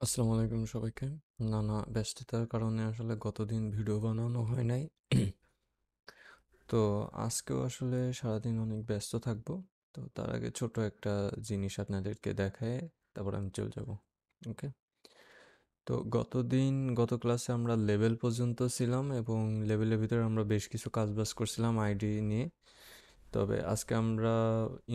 আসসালামু আলাইকুম সবাইকে। নানা ব্যস্ততার কারণে আসলে গতদিন ভিডিও বানানো হয় নাই। তো আজকেও আসলে সারাদিন অনেক ব্যস্ত থাকবো। তো তার আগে ছোট একটা জিনিস আপনাদেরকে দেখায় তারপর আমি চলে যাব। ওকে। তো গত ক্লাসে আমরা লেভেল পর্যন্ত ছিলাম এবং লেভেলের ভিতরে আমরা বেশ কিছু কাজবাজ করছিলাম আইডি নিয়ে। তবে আজকে আমরা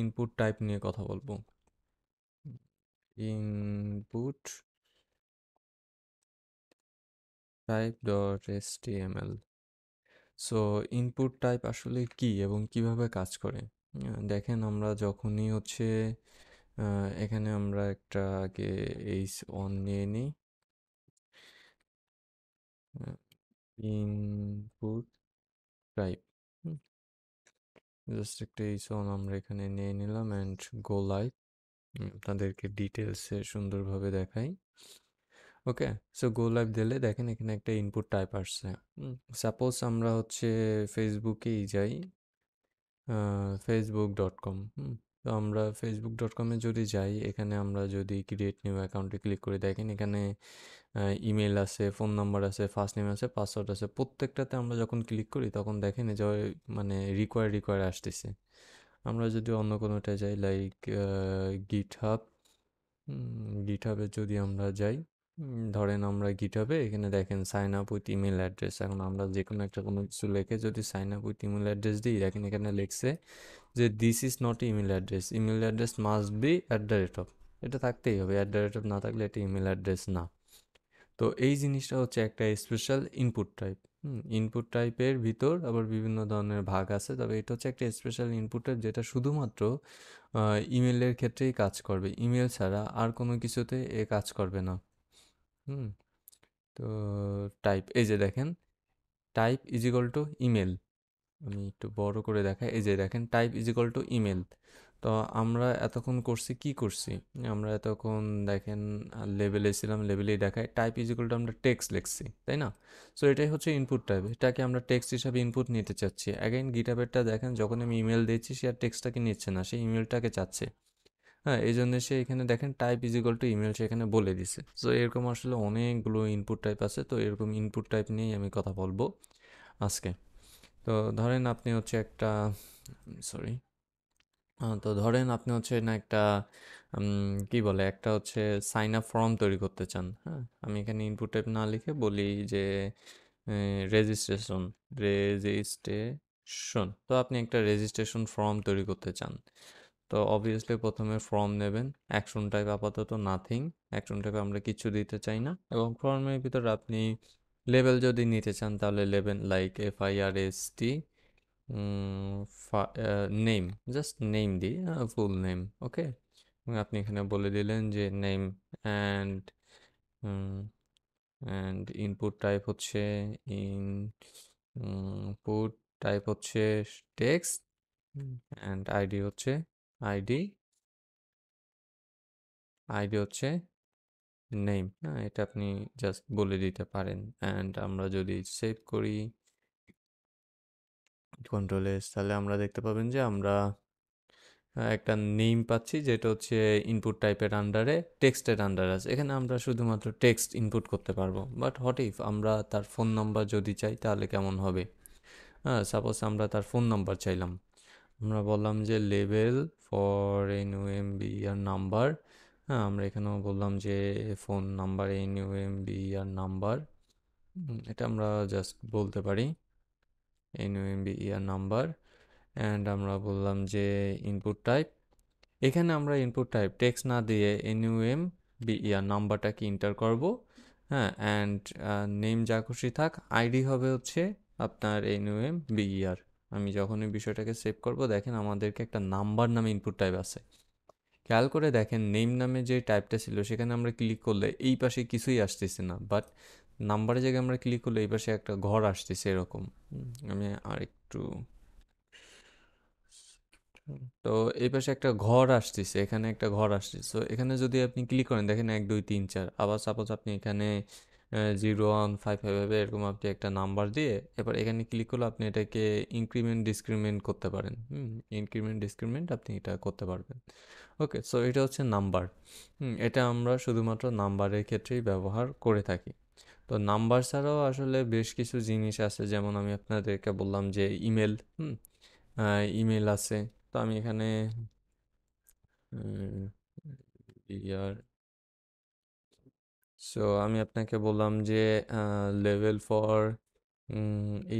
ইনপুট টাইপ নিয়ে কথা বলবো। Input type dot HTML. So input type আসলে কি এবং কিভাবে কাজ করে? দেখেন আমরা যখনই হচ্ছে এখানে আমরা একটা আগে এইচ1 নিয়ে নিই। ইনপুট টাইপ জাস্ট একটা এইচ1 আমরা এখানে নিয়ে নিলাম অ্যান্ড গো লাইভ। আপনাদেরকে ডিটেলসে সুন্দরভাবে দেখাই। ওকে। সো গো লাইভ দিলে দেখেন এখানে একটা ইনপুট টাইপ আসছে। সাপোজ আমরা হচ্ছে ফেসবুকেই যাই, facebook.com। তো আমরা facebook.com-এ যদি যাই, এখানে আমরা যদি ক্রিয়েট নিউ অ্যাকাউন্টে ক্লিক করে দেখেন এখানে ইমেল আছে, ফোন নাম্বার আছে, ফার্স্ট নেম আছে, পাসওয়ার্ড আছে। প্রত্যেকটাতে আমরা যখন ক্লিক করি তখন দেখেন এই যে মানে রিকোয়ার আসতেছে। আমরা যদি অন্য কোনোটায় যাই লাইক গিটহাব, গিটহাবে যদি আমরা যাই, ধরেন আমরা গিটহাবে এখানে দেখেন sign up with email address. এখন আমরা যে কোনো একটা কোনো কিছু লিখে যদি sign up with email address দিই, দেখেন এখানে লিখছে যে this is not email address, email address must be at the rate of. এটা থাকতেই হবে, অ্যাট দ্য রেট অফ না থাকলে এটা ইমেল অ্যাড্রেস না। তো এই জিনিসটা হচ্ছে একটা স্পেশাল ইনপুট টাইপ। ইনপুট টাইপের ভিতর আবার বিভিন্ন ধরনের ভাগ আছে, তবে এটা হচ্ছে একটা স্পেশাল ইনপুট টাইপ যেটা শুধুমাত্র ইমেলের ক্ষেত্রেই কাজ করবে। ইমেল ছাড়া আর কোনো কিছুতে এ কাজ করবে না। হুম তো টাইপ, এই যে দেখেন type is equal to email. আমি একটু বড় করে দেখাই, এই যে দেখেন type is equal to email. তো আমরা এতক্ষণ করছি কি করছি, আমরা এতক্ষণ দেখেন লেভেলে ছিলাম, লেভেলেই দেখায় টাইপ ইজ ইকুয়াল টু আমরা টেক্সট লিখছি, তাই না? সো এটাই হচ্ছে ইনপুট টাইপ, এটাকে আমরা টেক্সট হিসাবে ইনপুট নিতে চাচ্ছি। অ্যাগেন গিটহাবেরটা দেখেন যখন আমি ইমেল দিচ্ছি সে আর টেক্সটটাকে নিচ্ছে না, সে ইমেলটাকে চাচ্ছে। হ্যাঁ, এই জন্য সে এখানে দেখেন type is equal to email সে এখানে বলে দিছে। সো এরকম আসলে অনেকগুলো ইনপুট টাইপ আছে, তো এরকম ইনপুট টাইপ নিয়েই আমি কথা বলবো আজকে। তো ধরেন আপনি হচ্ছে একটা, সরি, তো ধরেন আপনি হচ্ছে না একটা কি বলে একটা হচ্ছে সাইন আপ ফর্ম তৈরি করতে চান। হ্যাঁ, আমি এখানে ইনপুট টাইপ না লিখে বলি যে রেজিস্ট্রেশন, রেজিস্ট্রেশন। তো আপনি একটা রেজিস্ট্রেশন ফর্ম তৈরি করতে চান। তো অবভিয়াসলি প্রথমে ফর্ম নেবেন। অ্যাকশন টাইপ আপাতত নাথিং, অ্যাকশন টাইপ আমরা কিছু দিতে চাই না। এবং ফর্মের ভিতর আপনি লেবেল যদি নিতে চান তাহলে label like FIRST, name, just name দিই, ফুল নেম। ওকে। এবং আপনি এখানে বলে দিলেন যে name and and input type হচ্ছে ইনপুট টাইপ হচ্ছে টেক্সট অ্যান্ড আইডি হচ্ছে আইডি, আইডি হচ্ছে নেম। হ্যাঁ, এটা আপনি জাস্ট বলে দিতে পারেন। অ্যান্ড আমরা যদি সেভ করি কন্ট্রোল এস, তাহলে আমরা দেখতে পাবেন যে আমরা একটা নেম পাচ্ছি যেটা হচ্ছে ইনপুট টাইপের আন্ডারে টেক্সটের আন্ডারে আছে। এখানে আমরা শুধুমাত্র টেক্সট ইনপুট করতে পারবো। বাট হোয়াট ইফ আমরা তার ফোন নাম্বার যদি চাই তাহলে কেমন হবে? হ্যাঁ, সাপোজ আমরা তার ফোন নাম্বার চাইলাম, আমরা বললাম যে লেভেল ফর এনইউএমবি আর নাম্বার। হ্যাঁ, আমরা এখানেও বললাম যে ফোন নাম্বার এনইউএমবি আর নাম্বার। এটা আমরা জাস্ট বলতে পারি এনইউএমবি আর নাম্বার। অ্যান্ড আমরা বললাম যে ইনপুট টাইপ, এখানে আমরা ইনপুট টাইপ টেক্সট না দিয়ে এনইউএম বিইআর নাম্বারটাকে ইন্টার করব। হ্যাঁ, অ্যান্ড নেম যা খুশি থাক, আইডি হবে হচ্ছে আপনার এনইউএম বিইআর। আমি যখন এই বিষয়টাকে সেভ করব দেখেন আমাদেরকে একটা নাম্বার নামে ইনপুট টাইপ আছে। খেয়াল করে দেখেন নেম নামে যে টাইপটা ছিল সেখানে আমরা ক্লিক করলে এই পাশে কিছুই আসতেছে না, বাট নাম্বারের জায়গায় আমরা ক্লিক করলে এই পাশে একটা ঘর আসতেছে এরকম। আমি আর একটু, তো এই পাশে একটা ঘর আসতেছে, এখানে একটা ঘর আসতেছে। তো এখানে যদি আপনি ক্লিক করেন দেখেন 1 2 3 4। আবার সাপোজ আপনি এখানে 0155 হবে এরকম আপনি একটা নাম্বার দিয়ে এবার এখানে ক্লিক করলে আপনি এটাকে ইনক্রিমেন্ট ডিসক্রিমেন্ট করতে পারেন। ইনক্রিমেন্ট ডিসক্রিমেন্ট আপনি এটা করতে পারবেন। ওকে, সো এটা হচ্ছে নাম্বার। এটা আমরা শুধুমাত্র নাম্বারের ক্ষেত্রেই ব্যবহার করে থাকি। তো নাম্বার ছাড়াও আসলে বেশ কিছু জিনিস আছে, যেমন আমি আপনাদেরকে বললাম যে ইমেল। ইমেল আছে। তো আমি এখানে ইয়ার সো আমি আপনাকে বললাম যে লেভেল ফর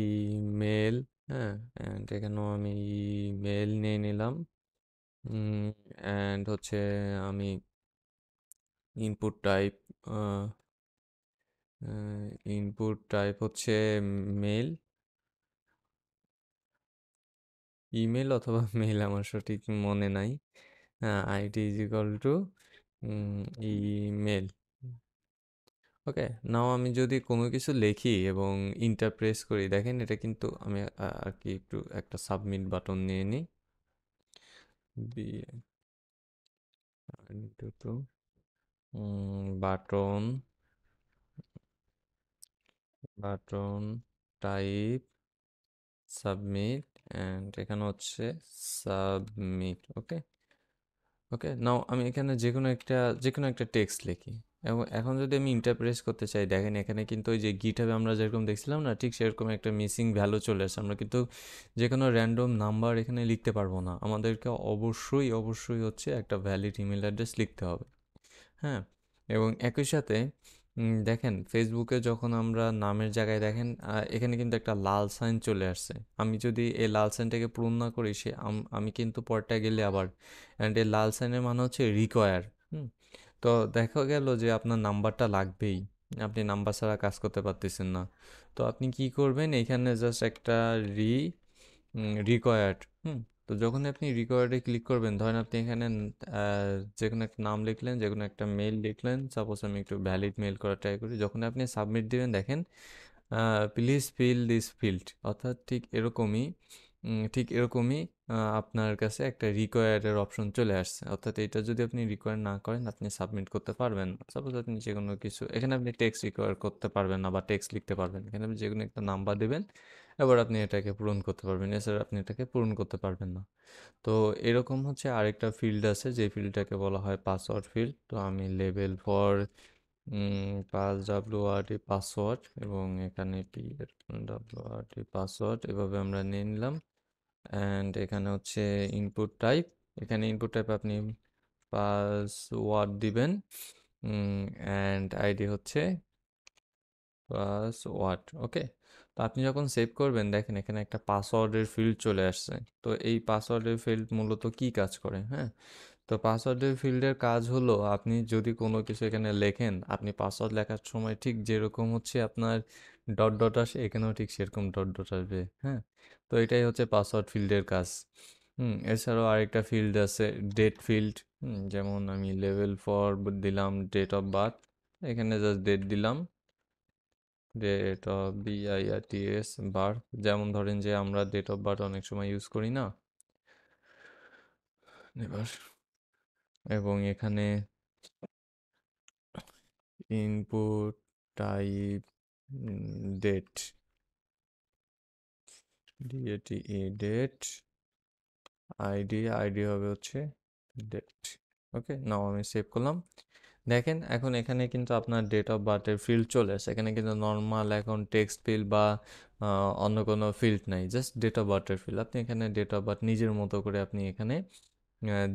ইমেল। হ্যাঁ, অ্যান্ড এখানেও আমি ইমেল নিয়ে নিলাম। অ্যান্ড হচ্ছে আমি ইনপুট টাইপ হচ্ছে মেল, ইমেল অথবা মেল আমার সঠিক মনে নাই। ID is equal to email. Okay, now আমি যদি কোনো কিছু লিখি এবং ইন্টার প্রেস করি, দেখেন এটা কিন্তু আমি আর কি একটু একটা সাবমিট বাটন নিয়ে নিই। Button button type submit, and এখানে হচ্ছে সাবমিট। ওকে, ওকে, নাও আমি এখানে যে কোনো একটা টেক্সট লিখি এবং এখন যদি আমি ইন্টারপ্রেস করতে চাই, দেখেন এখানে কিন্তু ওই যে গিটহাবে আমরা যেরকম দেখছিলাম না, ঠিক সেরকম একটা মিসিং ভ্যালু চলে আসে। আমরা কিন্তু যে কোনো র্যান্ডম নাম্বার এখানে লিখতে পারবো না, আমাদেরকে অবশ্যই অবশ্যই হচ্ছে একটা ভ্যালিড ইমেল অ্যাড্রেস লিখতে হবে। হ্যাঁ, এবং একই সাথে দেখেন ফেসবুকে যখন আমরা নামের জায়গায় দেখেন এখানে কিন্তু একটা লাল সাইন চলে আসছে। আমি যদি এই লাল সাইনটাকে পূরণ না করি আমি কিন্তু পরটা গেলে আবার, অ্যান্ড এই লাল সাইনের মানে হচ্ছে রিকোয়ার। তো দেখা গেল যে আপনার নাম্বারটা লাগবেই, আপনি নাম্বার ছাড়া কাজ করতে পারতেছেন না। তো আপনি কি করবেন, এখানে জাস্ট একটা রিকোয়ার্ড। তো যখন আপনি রিকোয়ার্ডে ক্লিক করবেন, ধরেন আপনি এখানে যে কোনো একটা নাম লিখলেন, যে কোনো একটা মেল লিখলেন, সাপোজ আমি একটু ভ্যালিড মেল করা ট্রাই করি, যখন আপনি সাবমিট দিবেন দেখেন প্লিজ ফিল দিস ফিল্ড, অর্থাৎ ঠিক এরকমই আপনার কাছে একটা রিকোয়ার্ডের অপশন চলে আসছে। অর্থাৎ এটা যদি আপনি রিকোয়ার না করেন আপনি সাবমিট করতে পারবেন না। সাপোজ আপনি যে কোনো কিছু এখানে আপনি টেক্সট রিকোয়ার করতে পারবেন না বা টেক্সট লিখতে পারবেন, এখানে আপনি যে কোনো একটা নাম্বার দেবেন, এবার আপনি এটাকে পূরণ করতে পারবেন, এছাড়া আপনি এটাকে পূরণ করতে পারবেন না। তো এরকম হচ্ছে আরেকটা ফিল্ড আছে যে ফিল্ডটাকে বলা হয় পাসওয়ার্ড ফিল্ড। তো আমি লেভেল ফর পাস ডাব্লিউআরডি পাসওয়ার্ড এবং এখানে টি ডাব্লিউআরডি পাসওয়ার্ড এভাবে আমরা নিয়ে নিলাম। অ্যান্ড এখানে হচ্ছে ইনপুট টাইপ, এখানে ইনপুট টাইপ আপনি পাসওয়ার্ড দিবেন, অ্যান্ড আইডি হচ্ছে পাসওয়ার্ড। ওকে, তো আপনি যখন সেভ করবেন দেখেন এখানে একটা পাসওয়ার্ডের ফিল্ড চলে আসছে। তো এই পাসওয়ার্ডের ফিল্ড মূলত কি কাজ করে? হ্যাঁ, তো পাসওয়ার্ডের ফিল্ডের কাজ হলো আপনি যদি কোনো কিছু এখানে লেখেন, আপনি পাসওয়ার্ড লেখার সময় ঠিক যেরকম হচ্ছে আপনার ডট ডট আসে, এখানেও ঠিক সেরকম ডট ডট আসবে। হ্যাঁ, তো এটাই হচ্ছে পাসওয়ার্ড ফিল্ডের কাজ। এছাড়াও আরেকটা ফিল্ড আছে ডেট ফিল্ড। যেমন আমি লেভেল ফর দিলাম ডেট অফ বার্থ, এখানে জাস্ট ডেট দিলাম, ডেট অফ BIRTH বার্থ। যেমন ধরেন যে আমরা ডেট অফ বার্থ অনেক সময় ইউজ করি না এবার, এবং এখানে input type date, date, ID হবে হচ্ছে ডেট। ওকে, নাও আমি সেভ করলাম। দেখেন এখন এখানে কিন্তু আপনার ডেট অফ বার্থের ফিল্ড চলে আসে, এখানে কিন্তু নর্মাল এখন টেক্সট ফিল্ড বা অন্য কোনো ফিল্ড নাই, জাস্ট ডেট অফ বার্থের ফিল্ড। আপনি এখানে ডেট অফ বার্থ নিজের মতো করে আপনি এখানে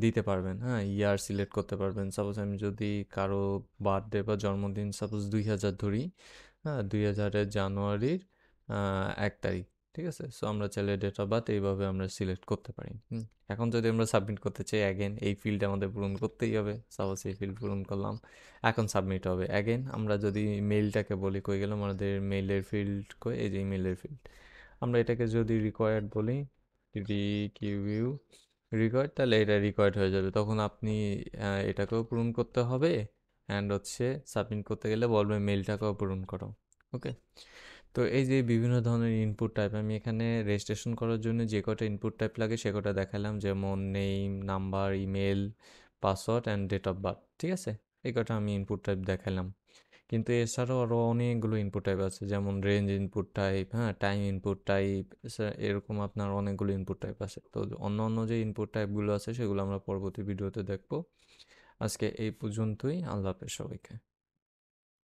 দিতে পারবেন। হ্যাঁ, ইয়ার সিলেক্ট করতে পারবেন। সাপোজ আমি যদি কারো বার্থডে বা জন্মদিন সাপোজ 2000 ধরি, হ্যাঁ, 2000-এর জানুয়ারির 1 তারিখ, ঠিক আছে। সো আমরা চাইলে ডেট অফ বার্থ এইভাবে আমরা সিলেক্ট করতে পারি। এখন যদি আমরা সাবমিট করতে চাই, অ্যাগেন এই ফিল্ড আমাদের পূরণ করতেই হবে। সাপোজ এই ফিল্ড পূরণ করলাম, এখন সাবমিট হবে। অ্যাগেন আমরা যদি মেইলটাকে বলি, কই গেলাম আমাদের মেইলের ফিল্ড, কই এই যে ইমেলের ফিল্ড। আমরা এটাকে যদি রিকোয়ার্ড বলি, রিকিউ রিকোয়ার্ড, তাহলে এটা রিকোয়ার্ড হয়ে যাবে। তখন আপনি এটাকেও পূরণ করতে হবে, অ্যান্ড হচ্ছে সাবমিট করতে গেলে বলবে মেইলটাকেও পূরণ করো। ওকে, তো এই যে বিভিন্ন ধরনের ইনপুট টাইপ, আমি এখানে রেজিস্ট্রেশন করার জন্য যে কটা ইনপুট টাইপ লাগে সে কটা দেখালাম, যেমন name, number, email, password and date of birth. ঠিক আছে, এই কটা আমি ইনপুট টাইপ দেখালাম। কিন্তু এছাড়াও আরও অনেকগুলো ইনপুট টাইপ আছে, যেমন রেঞ্জ ইনপুট টাইপ, হ্যাঁ, টাইম ইনপুট টাইপ, এরকম আপনার অনেকগুলো ইনপুট টাইপ আছে। তো অন্য অন্য যে ইনপুট টাইপগুলো আছে সেগুলো আমরা পরবর্তী ভিডিওতে দেখবো। আজকে এই পর্যন্তই। আল্লাহ হাফেজ সবাইকে।